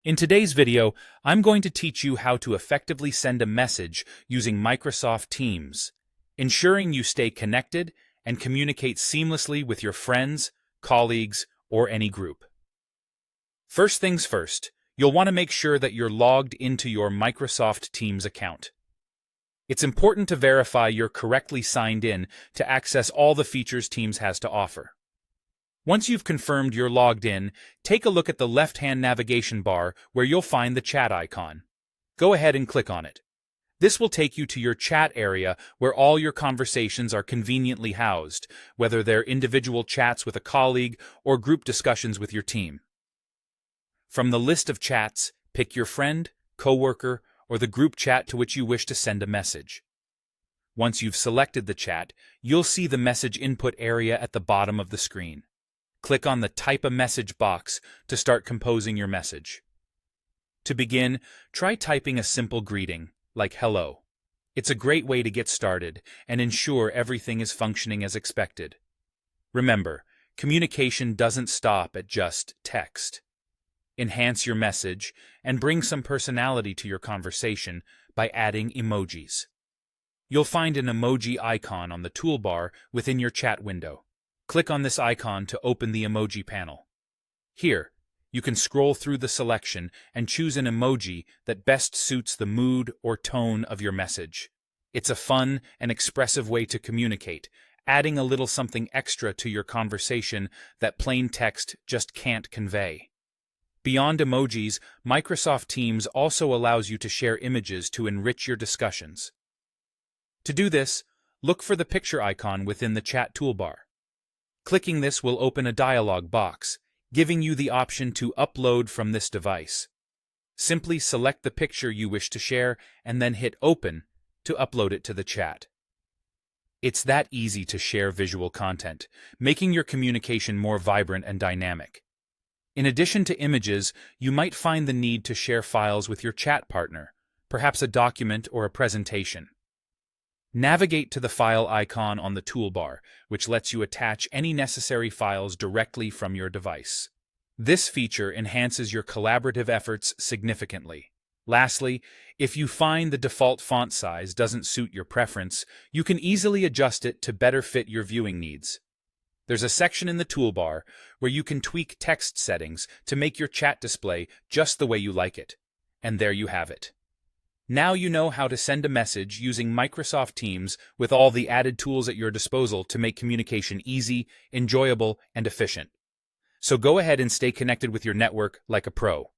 In today's video, I'm going to teach you how to effectively send a message using Microsoft Teams, ensuring you stay connected and communicate seamlessly with your friends, colleagues, or any group. First things first, you'll want to make sure that you're logged into your Microsoft Teams account. It's important to verify you're correctly signed in to access all the features Teams has to offer. Once you've confirmed you're logged in, take a look at the left-hand navigation bar where you'll find the chat icon. Go ahead and click on it. This will take you to your chat area where all your conversations are conveniently housed, whether they're individual chats with a colleague or group discussions with your team. From the list of chats, pick your friend, coworker, or the group chat to which you wish to send a message. Once you've selected the chat, you'll see the message input area at the bottom of the screen. Click on the Type a Message box to start composing your message. To begin, try typing a simple greeting, like hello. It's a great way to get started and ensure everything is functioning as expected. Remember, communication doesn't stop at just text. Enhance your message and bring some personality to your conversation by adding emojis. You'll find an emoji icon on the toolbar within your chat window. Click on this icon to open the emoji panel. Here, you can scroll through the selection and choose an emoji that best suits the mood or tone of your message. It's a fun and expressive way to communicate, adding a little something extra to your conversation that plain text just can't convey. Beyond emojis, Microsoft Teams also allows you to share images to enrich your discussions. To do this, look for the picture icon within the chat toolbar. Clicking this will open a dialog box, giving you the option to upload from this device. Simply select the picture you wish to share and then hit Open to upload it to the chat. It's that easy to share visual content, making your communication more vibrant and dynamic. In addition to images, you might find the need to share files with your chat partner, perhaps a document or a presentation. Navigate to the file icon on the toolbar, which lets you attach any necessary files directly from your device. This feature enhances your collaborative efforts significantly. Lastly, if you find the default font size doesn't suit your preference, you can easily adjust it to better fit your viewing needs. There's a section in the toolbar where you can tweak text settings to make your chat display just the way you like it. And there you have it. Now you know how to send a message using Microsoft Teams with all the added tools at your disposal to make communication easy, enjoyable, and efficient. So go ahead and stay connected with your network like a pro.